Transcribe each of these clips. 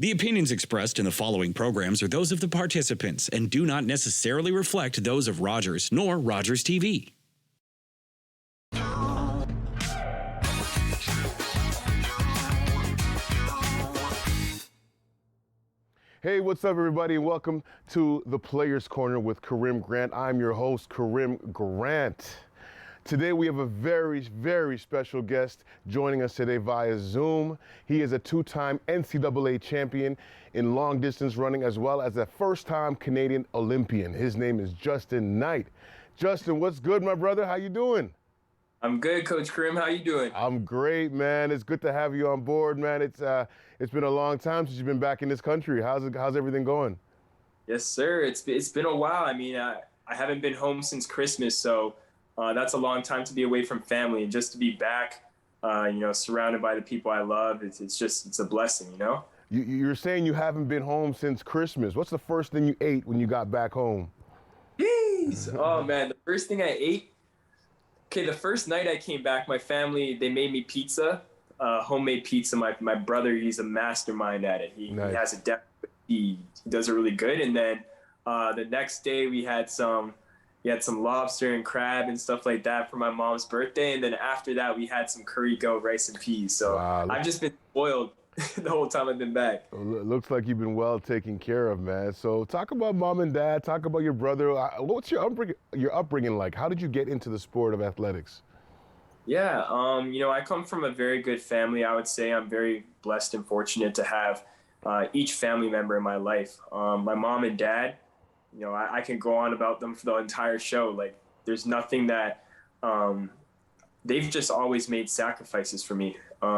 The opinions expressed in the following programs are those of the participants and do not necessarily reflect those of Rogers nor Rogers TV. Hey, what's up, everybody? Welcome to the Players Corner with Karim Grant. I'm your host, Karim Grant. Today we have a very, very special guest joining us today via Zoom. He is a two-time NCAA champion in long distance running, as well as a first-time Canadian Olympian. His name is Justyn Knight. Justyn, what's good, my brother? How you doing? I'm good, Coach Karim. How you doing? I'm great, man. It's good to have you on board, man. It's been a long time since you've been back in this country. How's everything going? Yes, sir. It's been a while. I mean, I haven't been home since Christmas, so that's a long time to be away from family, and just to be back, surrounded by the people I love. It's a blessing, you know. You're saying you haven't been home since Christmas. What's the first thing you ate when you got back home? Jeez. Oh man, the first thing I ate. Okay, the first night I came back, my family, they made me pizza, homemade pizza. My brother, he's a mastermind at it. He has a depth. He does it really good. And then the next day we had some lobster and crab and stuff like that for my mom's birthday. And then after that, we had some curry goat, rice and peas. So wow, I've just been spoiled the whole time I've been back. Looks like you've been well taken care of, man. So talk about mom and dad, talk about your brother. What's your upbringing like? How did you get into the sport of athletics? Yeah, I come from a very good family. I would say I'm very blessed and fortunate to have each family member in my life. My mom and dad, I can go on about them for the entire show. Like, there's nothing that they've just always made sacrifices for me.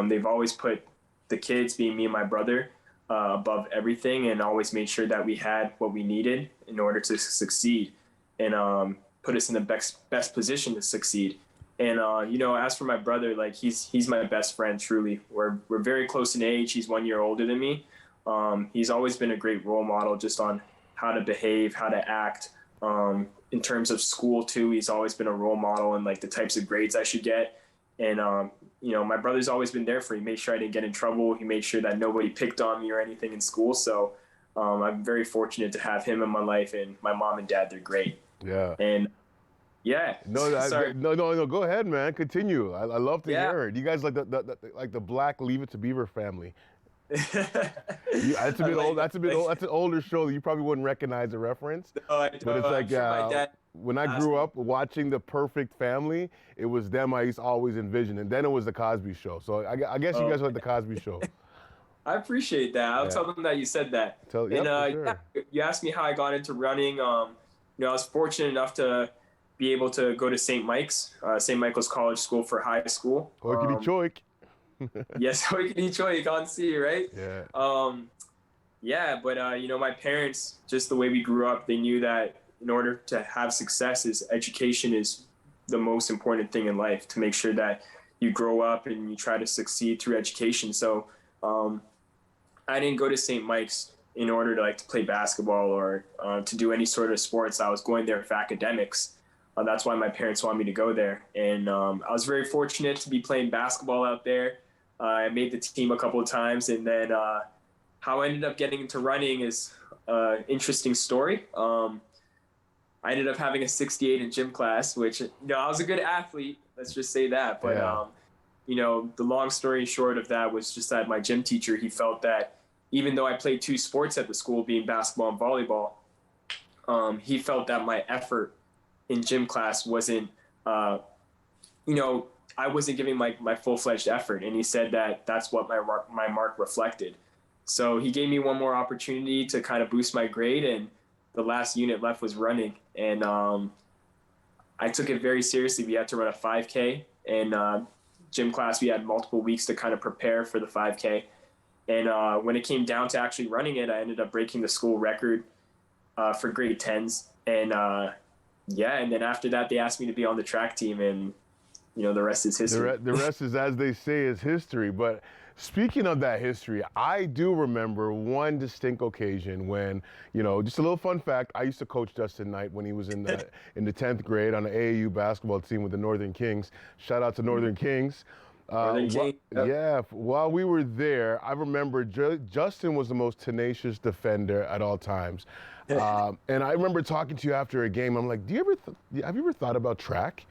They've always put the kids, being me and my brother, above everything, and always made sure that we had what we needed in order to succeed, and put us in the best position to succeed. And as for my brother, like he's my best friend. Truly, we're very close in age. He's 1 year older than me. He's always been a great role model just on how to behave, how to act. In terms of school too, he's always been a role model and like the types of grades I should get. And, my brother's always been there for me. He made sure I didn't get in trouble. He made sure that nobody picked on me or anything in school. So I'm very fortunate to have him in my life, and my mom and dad, they're great. Yeah. And yeah. Sorry. No, go ahead, man. Continue. I love to hear it. You guys like the Black Leave It to Beaver family. That's a bit old. That's an older show that you probably wouldn't recognize the reference. No, I don't. But it's like my dad when I grew up watching The Perfect Family, it was them I used to always envision, and then it was The Cosby Show. So I guess you guys like The Cosby Show. I appreciate that. I'll tell them that you said that. Sure. You asked me how I got into running. I was fortunate enough to be able to go to St. Michael's College School for high school. Hoikity choik. Yes, hoikity choik on sea, right? Yeah. But my parents, just the way we grew up, they knew that in order to have success, education is the most important thing in life, to make sure that you grow up and you try to succeed through education. So I didn't go to St. Mike's in order to play basketball or to do any sort of sports. I was going there for academics. That's why my parents wanted me to go there. And I was very fortunate to be playing basketball out there. I made the team a couple of times, and then how I ended up getting into running is an interesting story. I ended up having a 68 in gym class, which, I was a good athlete. Let's just say that. But, the long story short of that was just that my gym teacher, he felt that even though I played two sports at the school, being basketball and volleyball, he felt that my effort in gym class wasn't, I wasn't giving my full-fledged effort. And he said that that's what my mark reflected. So he gave me one more opportunity to kind of boost my grade, and the last unit left was running. And I took it very seriously. We had to run a 5K, and gym class, we had multiple weeks to kind of prepare for the 5K. And when it came down to actually running it, I ended up breaking the school record for grade 10s. And and then after that, they asked me to be on the track team, and the rest is history. The rest is, as they say, is history. But speaking of that history, I do remember one distinct occasion when, just a little fun fact, I used to coach Justyn Knight when he was in the 10th grade on the AAU basketball team with the Northern Kings. Shout out to Northern Kings. Northern King. Yep. Yeah, while we were there, I remember Justyn was the most tenacious defender at all times. And I remember talking to you after a game. I'm like, have you ever thought about track?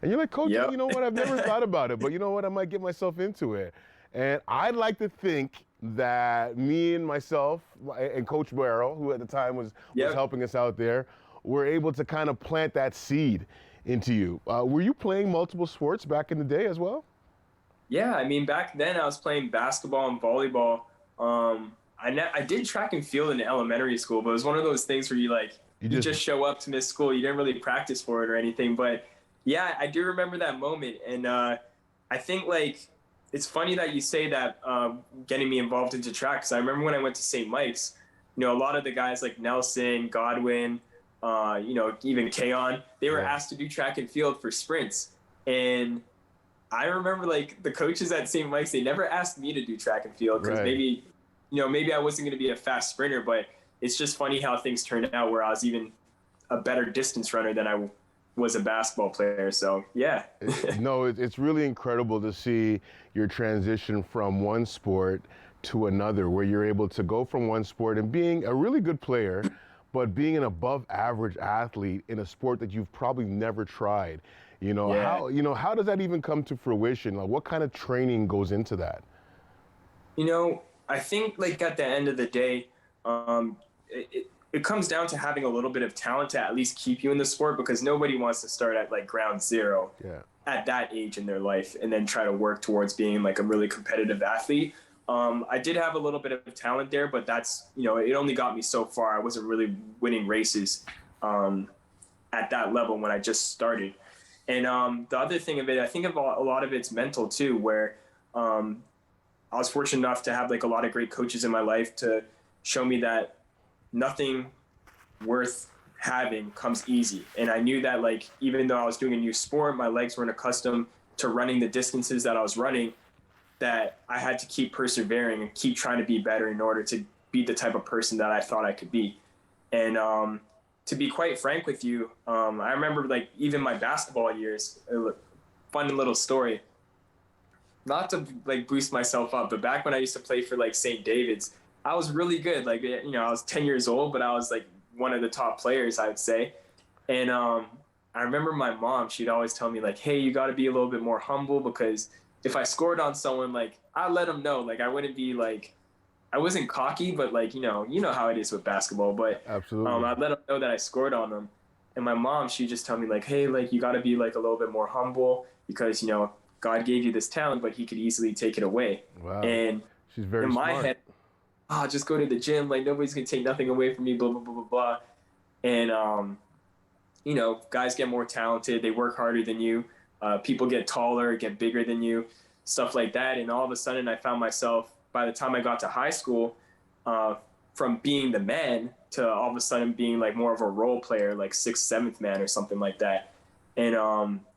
And you're like, Coach, Yep. you know what? I've never thought about it, but you know what? I might get myself into it. And I'd like to think that me and myself and Coach Barrow, who at the time was helping us out there, were able to kind of plant that seed into you. Were you playing multiple sports back in the day as well? Yeah, I mean, back then I was playing basketball and volleyball. I did track and field in elementary school, but it was one of those things where you just show up to miss school. You didn't really practice for it or anything. But yeah, I do remember that moment. And I think it's funny that you say that getting me involved into track, because I remember when I went to St. Mike's, a lot of the guys like Nelson, Godwin, even Kaon, they were asked to do track and field for sprints. And I remember the coaches at St. Mike's, they never asked me to do track and field because maybe I wasn't going to be a fast sprinter, but it's just funny how things turned out where I was even a better distance runner than I was a basketball player. So yeah. No, it's really incredible to see your transition from one sport to another, where you're able to go from one sport and being a really good player, but being an above average athlete in a sport that you've probably never tried. How does that even come to fruition? Like, what kind of training goes into that? I think at the end of the day, it comes down to having a little bit of talent to at least keep you in the sport, because nobody wants to start at ground zero at that age in their life and then try to work towards being a really competitive athlete. I did have a little bit of talent there, but that's, it only got me so far. I wasn't really winning races at that level when I just started. And the other thing of it, I think a lot of it's mental too, where I was fortunate enough to have a lot of great coaches in my life to show me that nothing worth having comes easy. And I knew that even though I was doing a new sport, my legs weren't accustomed to running the distances that I was running, that I had to keep persevering and keep trying to be better in order to be the type of person that I thought I could be. And to be quite frank with you, I remember even my basketball years, fun little story, not to boost myself up, but back when I used to play for St. David's, I was really good. I was 10 years old, but I was one of the top players, I would say. And I remember my mom, she'd always tell me hey, you got to be a little bit more humble, because if I scored on someone, I'd let them know, I wouldn't be I wasn't cocky, but you know how it is with basketball. But absolutely, I'd let them know that I scored on them. And my mom, she just tell me hey, you got to be a little bit more humble, because God gave you this talent, but He could easily take it away. Wow. And she's very in my smart. head, just go to the gym. Nobody's gonna take nothing away from me. Blah blah blah blah blah. And guys get more talented. They work harder than you. People get taller, get bigger than you, stuff like that. And all of a sudden, I found myself, by the time I got to high school, from being the man to all of a sudden being more of a role player, 6th, 7th man or something like that. And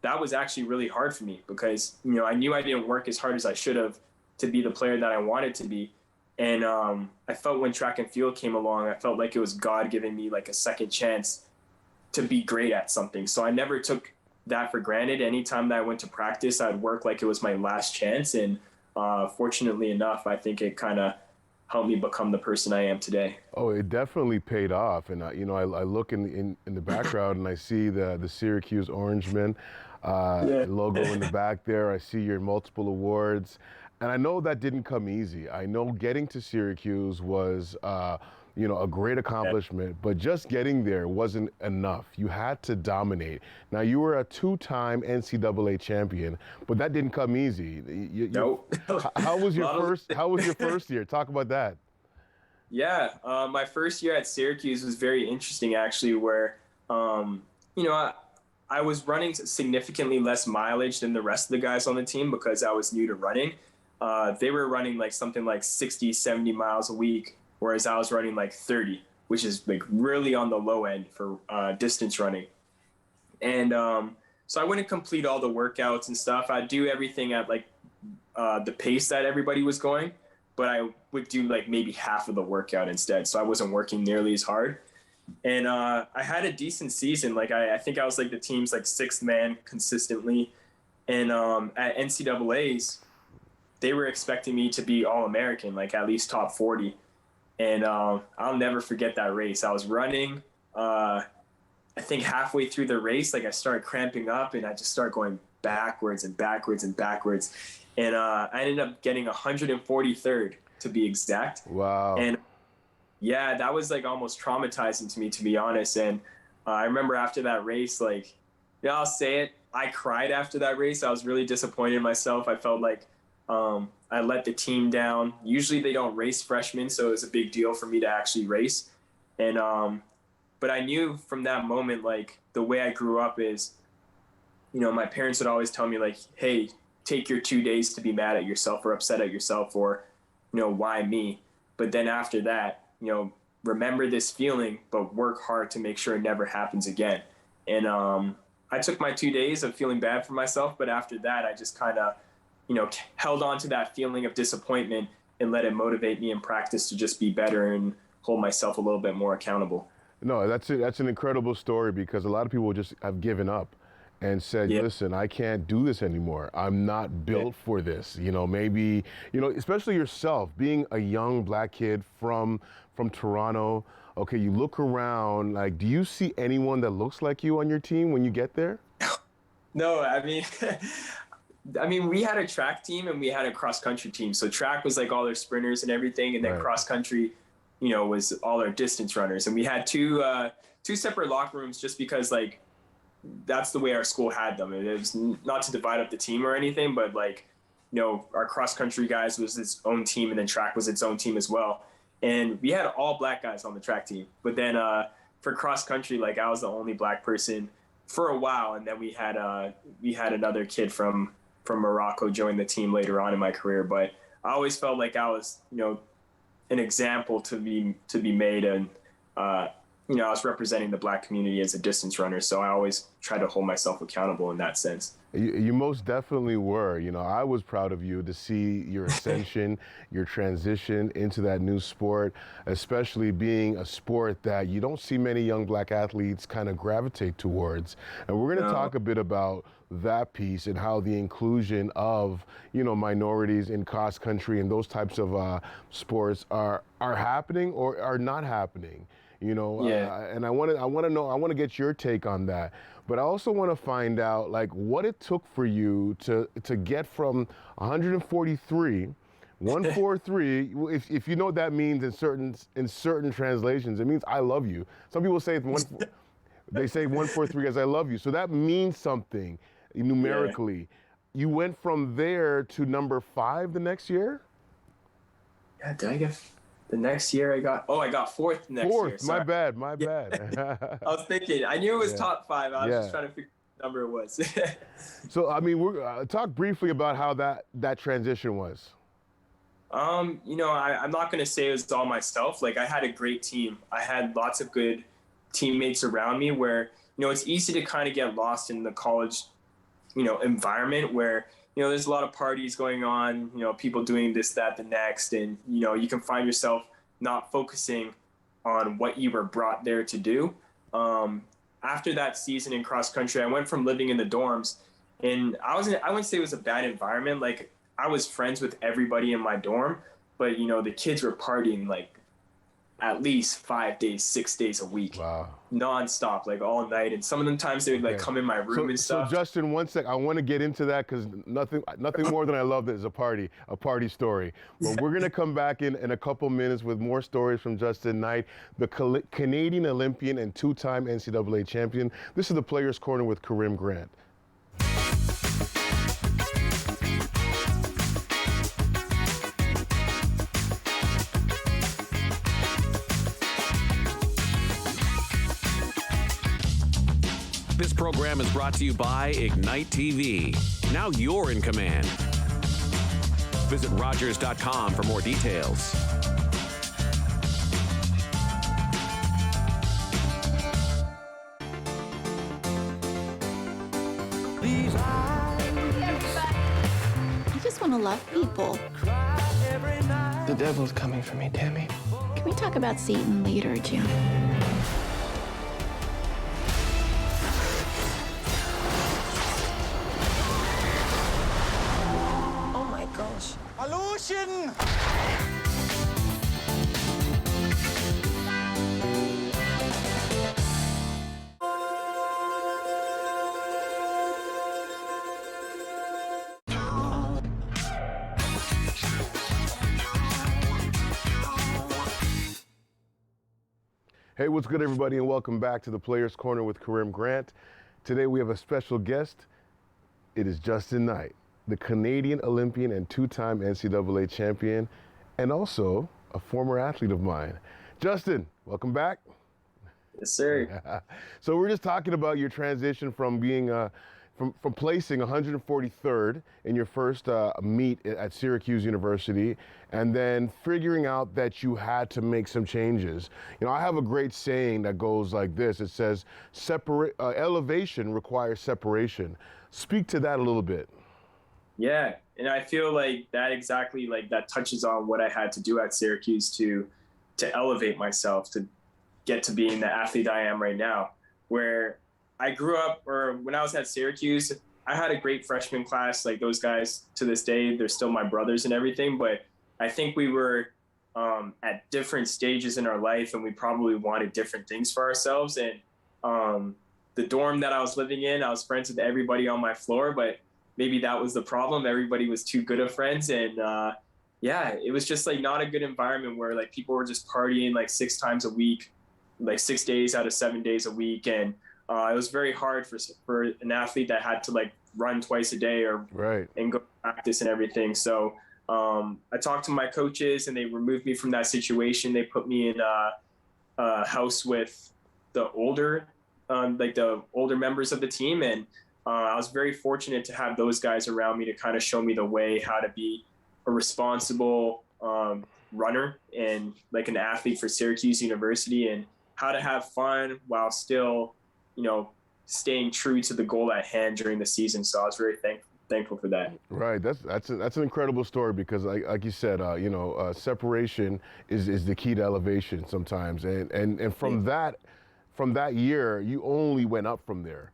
that was actually really hard for me, because I knew I didn't work as hard as I should have to be the player that I wanted to be. And I felt when track and field came along, I felt it was God giving me a second chance to be great at something. So I never took that for granted. Anytime that I went to practice, I'd work like it was my last chance. And fortunately enough, I think it kind of helped me become the person I am today. Oh, it definitely paid off. And I look in the background and I see the Syracuse Orangemen logo in the back there. I see your multiple awards. And I know that didn't come easy. I know getting to Syracuse was, a great accomplishment, but just getting there wasn't enough. You had to dominate. Now, you were a 2-time NCAA champion, but that didn't come easy. Nope. How was your first year? Talk about that. Yeah, my first year at Syracuse was very interesting, actually, where, I was running significantly less mileage than the rest of the guys on the team because I was new to running. They were running something 60, 70 miles a week, whereas I was running 30, which is really on the low end for distance running. And so I wouldn't complete all the workouts and stuff. I'd do everything at the pace that everybody was going, but I would do maybe half of the workout instead. So I wasn't working nearly as hard. And I had a decent season. I think I was the team's 6th man consistently. And at NCAA's, they were expecting me to be All-American, like at least top 40. And I'll never forget that race. I was running. I think halfway through the race, like I started cramping up and I just started going backwards and backwards and backwards. And I ended up getting 143rd to be exact. Wow. And yeah, that was like almost traumatizing to me, to be honest. And I remember after that race, like, yeah, I'll say it, I cried after that race. I was really disappointed in myself. I felt like I let the team down. Usually they don't race freshmen, so it was a big deal for me to actually race. And but I knew from that moment, like, the way I grew up is, you know, my parents would always tell me, like, hey, take your 2 days to be mad at yourself or upset at yourself, or, you know, why me? But then after that, you know, remember this feeling, but work hard to make sure it never happens again. And I took my 2 days of feeling bad for myself, but after that, I just kind of, you know, held on to that feeling of disappointment and let it motivate me in practice to just be better and hold myself a little bit more accountable. No, that's an incredible story, because a lot of people just have given up and said, listen, I can't do this anymore. I'm not built for this. You know, maybe, you know, especially yourself, being a young black kid from Toronto. Okay, you look around, like, do you see anyone that looks like you on your team when you get there? No, I mean, we had a track team and we had a cross country team. So track was like all their sprinters and everything, and then cross country, you know, was all our distance runners. And we had two separate locker rooms just because, like, that's the way our school had them. It was not to divide up the team or anything, but, like, you know, our cross country guys was its own team, and then track was its own team as well. And we had all black guys on the track team. But then for cross country, like, I was the only black person for a while, and then we had another kid from Morocco join the team later on in my career. But I always felt like I was, you know, an example to be made, and you know, I was representing the black community as a distance runner, so I always try to hold myself accountable in that sense. You most definitely were. You know, I was proud of you to see your ascension, your transition into that new sport, especially being a sport that you don't see many young black athletes kind of gravitate towards. And we're going to talk a bit about that piece and how the inclusion of, you know, minorities in cross country and those types of sports are happening or are not happening. You know, and I want to get your take on that. But I also want to find out, like, what it took for you to get from 143, 143. If you know what that means in certain translations, it means I love you. Some people say they say 143 as I love you. So that means something numerically. You went from there to number 5 the next year? Yeah, did I get the next year? I got fourth next year. Fourth, my bad. I was thinking, I knew it was top 5. I was just trying to figure out what number it was. So, I mean, we're talk briefly about how that transition was. You know, I'm not going to say it was all myself. Like, I had a great team. I had lots of good teammates around me where, you know, it's easy to kind of get lost in the college, you know, environment where, you know, there's a lot of parties going on, you know, people doing this, that, the next, and, you know, you can find yourself not focusing on what you were brought there to do. After that season in cross country, I went from living in the dorms, and I wouldn't say it was a bad environment. Like, I was friends with everybody in my dorm, but, you know, the kids were partying like at least 5 days, 6 days a week. Wow. Nonstop, like all night. And some of them times they would like come in my room and stuff. So Justyn, one sec, I want to get into that because nothing more than I love is a party story. But we're gonna come back in a couple minutes with more stories from Justyn Knight, the Canadian Olympian and 2-time NCAA champion. This is the Players Corner with Karim Grant. This program is brought to you by Ignite TV. Now you're in command. Visit Rogers.com for more details. I just want to love people. The devil's coming for me, Tammy. Can we talk about Satan later, Jim? Hey, what's good, everybody, and welcome back to the Players Corner with Karim Grant. Today we have a special guest. It is Justyn Knight, the Canadian Olympian and two-time NCAA champion, and also a former athlete of mine. Justyn, welcome back. Yes, sir. So we're just talking about your transition from being from placing 143rd in your first meet at Syracuse University, and then figuring out that you had to make some changes. You know, I have a great saying that goes like this. It says, elevation requires separation. Speak to that a little bit. Yeah, and I feel like that exactly, like that touches on what I had to do at Syracuse to elevate myself, to get to being the athlete I am right now, where I grew up, or when I was at Syracuse, I had a great freshman class. Like those guys to this day, they're still my brothers and everything. But I think we were at different stages in our life, and we probably wanted different things for ourselves. And the dorm that I was living in, I was friends with everybody on my floor, but maybe that was the problem. Everybody was too good of friends. And yeah, it was just like not a good environment where like people were just partying like 6 times a week, like 6 days out of 7 days a week. And it was very hard for an athlete that had to like run twice a day and go practice and everything. So I talked to my coaches, and they removed me from that situation. They put me in a house with the older members of the team. And I was very fortunate to have those guys around me to kind of show me the way how to be a responsible runner and like an athlete for Syracuse University, and how to have fun while still, you know, staying true to the goal at hand during the season. So I was very thankful for that. Right, that's an incredible story, because like you said, separation is the key to elevation sometimes, and from that year, you only went up from there.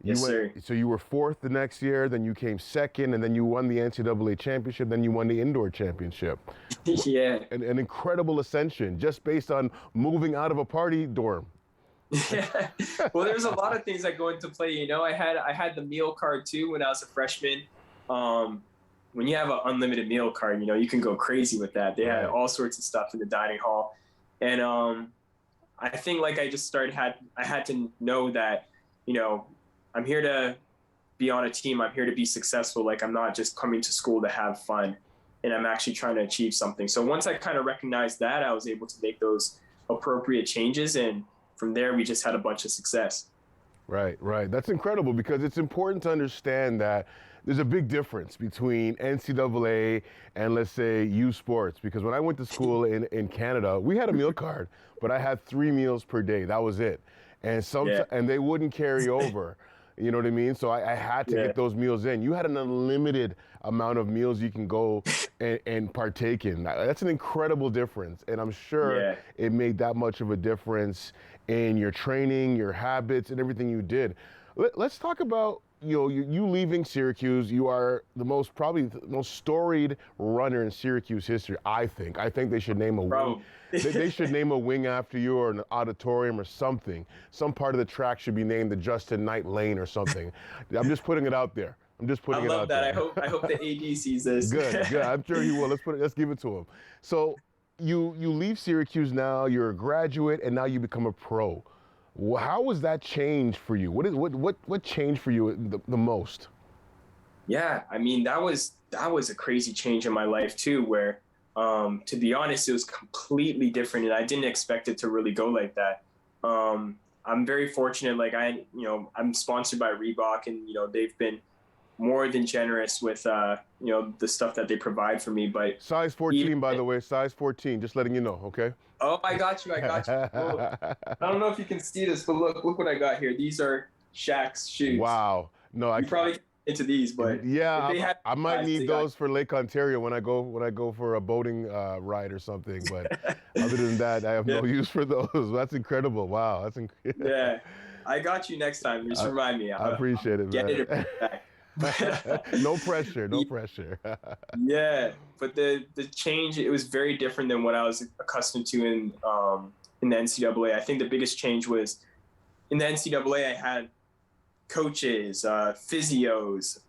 Yes, sir. So you were 4th the next year, then you came 2nd, and then you won the NCAA championship, then you won the indoor championship. Yeah. An incredible ascension just based on moving out of a party dorm. Yeah. Well, there's a lot of things that go into play. You know, I had the meal card too when I was a freshman. When you have an unlimited meal card, you know, you can go crazy with that. They had all sorts of stuff in the dining hall. And I think like I had to know that, you know, I'm here to be on a team. I'm here to be successful. Like, I'm not just coming to school to have fun, and I'm actually trying to achieve something. So once I kind of recognized that, I was able to make those appropriate changes, and from there, we just had a bunch of success. Right. That's incredible, because it's important to understand that there's a big difference between NCAA and, let's say, U Sports. Because when I went to school in Canada, we had a meal card, but I had 3 meals per day. That was it. And and they wouldn't carry over. You know what I mean? So I had to get those meals in. You had an unlimited amount of meals you can go and partake in. That's an incredible difference. And I'm sure it made that much of a difference in your training, your habits, and everything you did. Let's talk about you leaving Syracuse. You are probably the most storied runner in Syracuse history, I think. I think they should name a wing. They should name a wing after you, or an auditorium or something. Some part of the track should be named the Justyn Knight Lane or something. I'm just putting it out there. I love that. There. I hope the AD sees this. Good. I'm sure he will. Let's give it to him. So you leave Syracuse now. You're a graduate, and now you become a pro. How was that change for you? What changed for you the most? Yeah, I mean, that was a crazy change in my life too, where to be honest, it was completely different, and I didn't expect it to really go like that. I'm very fortunate. Like I'm sponsored by Reebok, and they've been more than generous with the stuff that they provide for me. But size 14, by the way, size 14. Just letting you know, okay? Oh, I got you. Oh, I don't know if you can see this, but look what I got here. These are Shaq's shoes. Wow. No, I probably can't get into these, but yeah, I might need those for Lake Ontario when I go for a boating ride or something. But other than that, I have no use for those. That's incredible. Wow, that's incredible. Yeah, I got you next time. Just remind me. I appreciate it, man. Get it back. No pressure, no pressure. Yeah, but the change, it was very different than what I was accustomed to in the NCAA. I think the biggest change was in the NCAA. I had coaches, physios,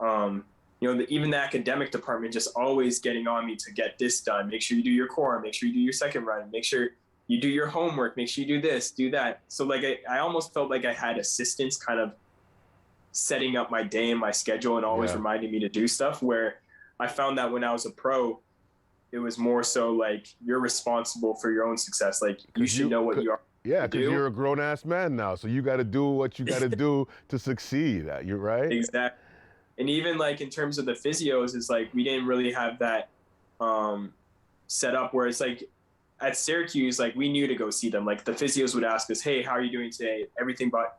even the academic department just always getting on me to get this done. Make sure you do your core. Make sure you do your second run. Make sure you do your homework. Make sure you do this, do that. So like I almost felt like I had assistants kind of setting up my day and my schedule and always reminding me to do stuff, where I found that when I was a pro, it was more so like you're responsible for your own success. Like you should know what you are. Yeah, because you're a grown-ass man now, so you got to do what you got to do to succeed. You're right. Exactly. And even like in terms of the physios, it's like we didn't really have that set up where it's like at Syracuse, like we knew to go see them. Like the physios would ask us, "Hey, how are you doing today?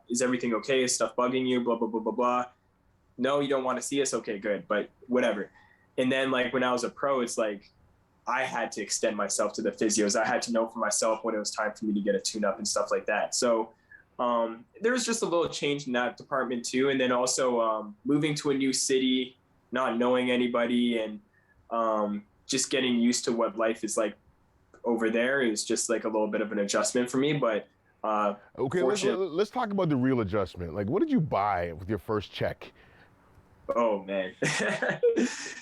Is everything okay? Is stuff bugging you? Blah, blah, blah, blah, blah." No, you don't want to see us. Okay, good. But whatever. And then like when I was a pro, it's like I had to extend myself to the physios. I had to know for myself when it was time for me to get a tune-up and stuff like that. So there was just a little change in that department too. And then also moving to a new city, not knowing anybody, and just getting used to what life is like over there is just like a little bit of an adjustment for me. But okay, let's talk about the real adjustment. Like, what did you buy with your first check? Oh man.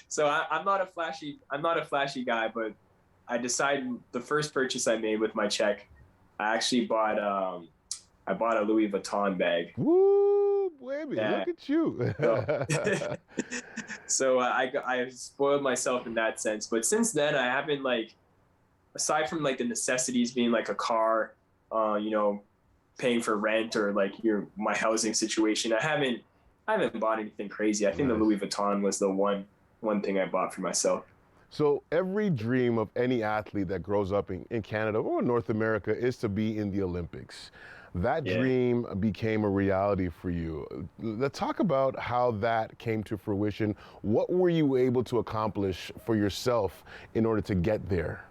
So I'm not a flashy guy, but I decided the first purchase I made with my check, I actually bought I bought a Louis Vuitton bag. Woo, baby, Yeah. look at you. So I spoiled myself in that sense. But since then, I haven't, like, aside from like the necessities being like a car, paying for rent or like my housing situation, I haven't bought anything crazy. I think the Louis Vuitton was the one thing I bought for myself. So every dream of any athlete that grows up in Canada or North America is to be in the Olympics. That dream became a reality for you. Let's talk about how that came to fruition. What were you able to accomplish for yourself in order to get there?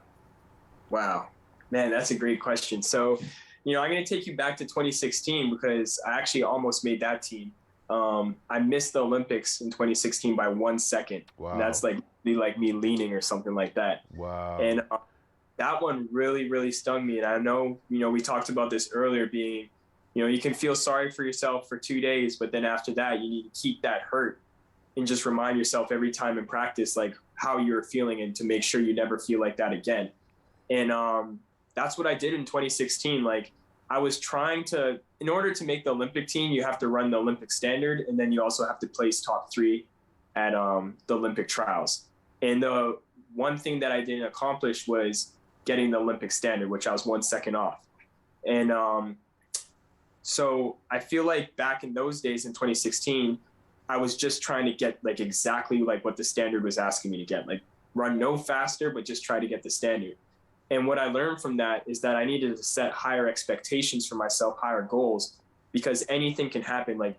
Wow, man, that's a great question. So, I'm going to take you back to 2016 because I actually almost made that team. I missed the Olympics in 2016 by 1 second. Wow. And that's like me leaning or something like that. Wow. And that one really, really stung me. And I know, we talked about this earlier being, you can feel sorry for yourself for 2 days, but then after that, you need to keep that hurt and just remind yourself every time in practice, like how you're feeling and to make sure you never feel like that again. And that's what I did in 2016. Like I was trying to, in order to make the Olympic team, you have to run the Olympic standard, and then you also have to place top 3 at the Olympic trials. And the one thing that I didn't accomplish was getting the Olympic standard, which I was 1 second off. And so I feel like back in those days in 2016, I was just trying to get like exactly like what the standard was asking me to get, like run no faster, but just try to get the standard. And what I learned from that is that I needed to set higher expectations for myself, higher goals, because anything can happen. Like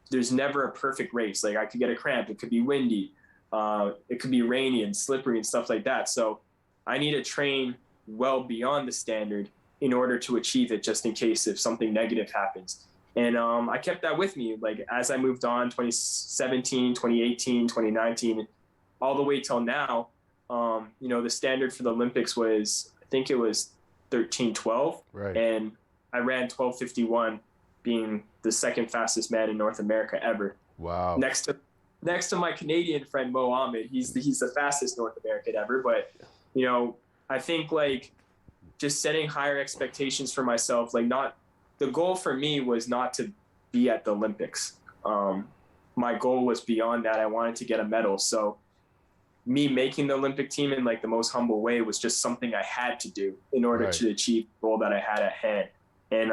there's never a perfect race. Like I could get a cramp. It could be windy. It could be rainy and slippery and stuff like that. So I need to train well beyond the standard in order to achieve it, just in case if something negative happens. And I kept that with me. Like as I moved on, 2017, 2018, 2019, all the way till now, the standard for the Olympics was, I think it was 13:12. Right. And I ran 12:51, being the second fastest man in North America ever. Wow. Next to my Canadian friend, Mo Ahmed, he's the fastest North American ever. But, I think like just setting higher expectations for myself, like the goal for me was not to be at the Olympics. My goal was beyond that. I wanted to get a medal. So me making the Olympic team in like the most humble way was just something I had to do in order to achieve the goal that I had at hand. And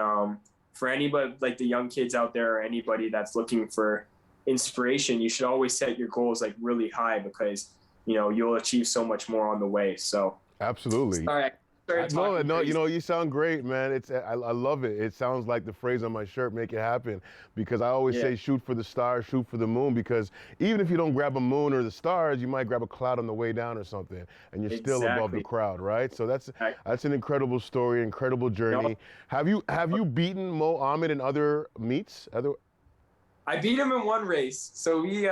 for anybody, like the young kids out there or anybody that's looking for inspiration, you should always set your goals like really high, because, you'll achieve so much more on the way. So absolutely. All right. No, you sound great, man. I love it. It sounds like the phrase on my shirt, make it happen, because I always say shoot for the stars, shoot for the moon, because even if you don't grab a moon or the stars, you might grab a cloud on the way down or something, and you're still above the crowd, right? So that's an incredible story, incredible journey. Have you beaten Mo Ahmed in other meets? I beat him in one race. So we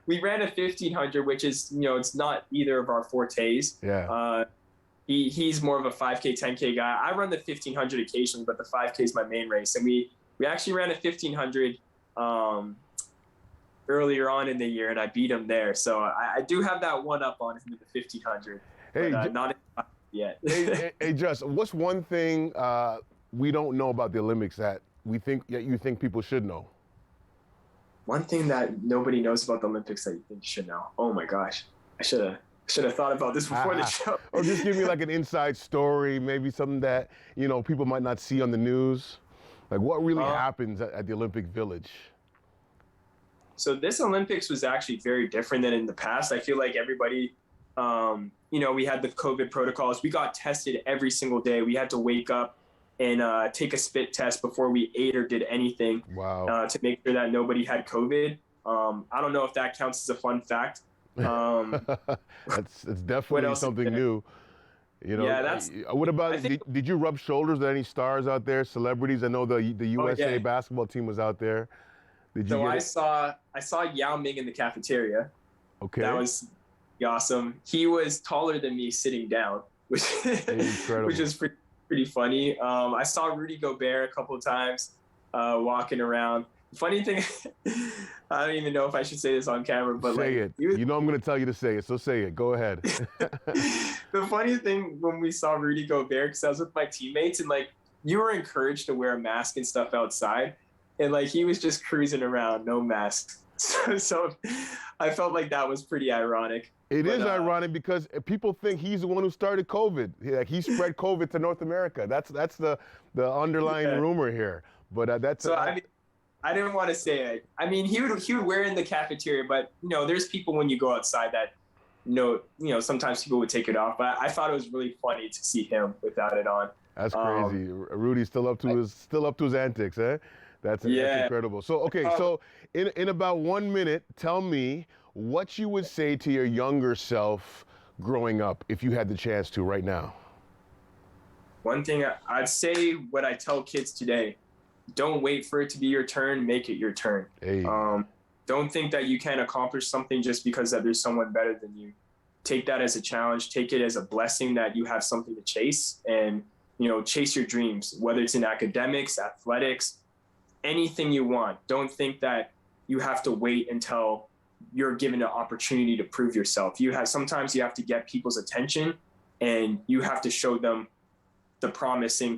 we ran a 1500, which is, it's not either of our fortes. Yeah. He's more of a 5K, 10K guy. I run the 1500 occasionally, but the 5K is my main race. And we actually ran a 1500 earlier on in the year, and I beat him there. So I do have that one up on him in the 1500, but not yet. hey, Just, what's one thing we don't know about the Olympics that you think people should know? One thing that nobody knows about the Olympics that you think you should know. Oh my gosh, I should have thought about this before the show. Or just give me like an inside story, maybe something that people might not see on the news. Like what really happens at the Olympic Village? So this Olympics was actually very different than in the past. I feel like everybody, we had the COVID protocols. We got tested every single day. We had to wake up and take a spit test before we ate or did anything. Wow. To make sure that nobody had COVID. I don't know if that counts as a fun fact. It's definitely something new. Yeah, what about, did you rub shoulders with any stars out there, celebrities? I know the USA basketball team was out there. I saw Yao Ming in the cafeteria. Okay. That was awesome. He was taller than me sitting down, which is pretty funny. I saw Rudy Gobert a couple of times walking around. Funny thing, I don't even know if I should say this on camera, but say it. I'm going to tell you to say it, so say it. Go ahead. The funny thing when we saw Rudy Gobert, because I was with my teammates, and you were encouraged to wear a mask and stuff outside, and he was just cruising around, no mask. So I felt like that was pretty ironic. It is ironic because people think he's the one who started COVID. He spread COVID to North America. That's the underlying rumor here. But that's I didn't want to say it. I mean, he would wear it in the cafeteria, but there's people when you go outside that sometimes people would take it off. But I thought it was really funny to see him without it on. That's crazy. Rudy's still up to his antics, eh? That's incredible. So okay, so in about 1 minute, tell me what you would say to your younger self growing up if you had the chance to right now. One thing I'd say, what I tell kids today: don't wait for it to be your turn, make it your turn. Hey. Don't think that you can't accomplish something just because that there's someone better than you. Take that as a challenge. Take it as a blessing that you have something to chase, and chase your dreams, whether it's in academics, athletics, anything you want. Don't think that you have to wait until you're given an opportunity to prove yourself. Sometimes you have to get people's attention, and you have to show them the promising,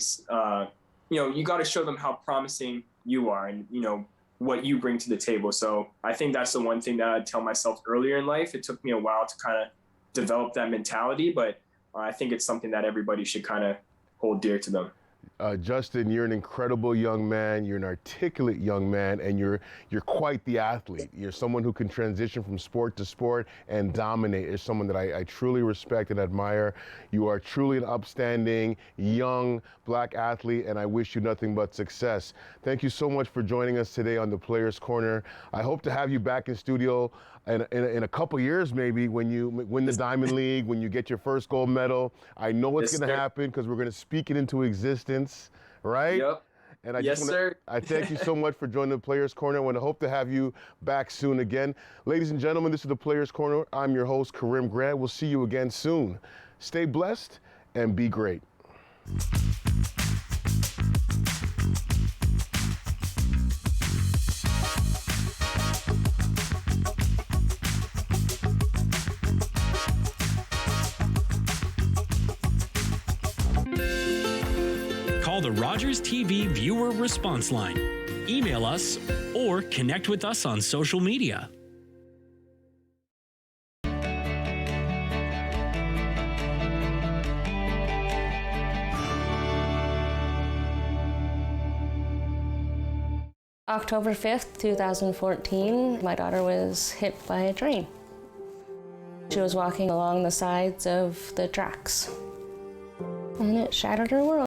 you got to show them how promising you are and, what you bring to the table. So I think that's the one thing that I'd tell myself earlier in life. It took me a while to kind of develop that mentality, but I think it's something that everybody should kind of hold dear to them. Justyn, you're an incredible young man. You're an articulate young man, and you're quite the athlete. You're someone who can transition from sport to sport and dominate. Is someone that I truly respect and admire. You are truly an upstanding young black athlete, and I wish you nothing but success. Thank you so much for joining us today on the Players Corner. I hope to have you back in studio in a couple years, maybe, when you win the Diamond League, when you get your first gold medal. I know what's going to happen because we're going to speak it into existence, right? Yep. And I thank you so much for joining the Players Corner. I want to hope to have you back soon again. Ladies and gentlemen, this is the Players Corner. I'm your host, Karim Grant. We'll see you again soon. Stay blessed and be great. Call the Rogers TV viewer response line, email us, or connect with us on social media. October 5th, 2014, my daughter was hit by a train. She was walking along the sides of the tracks, and it shattered her world.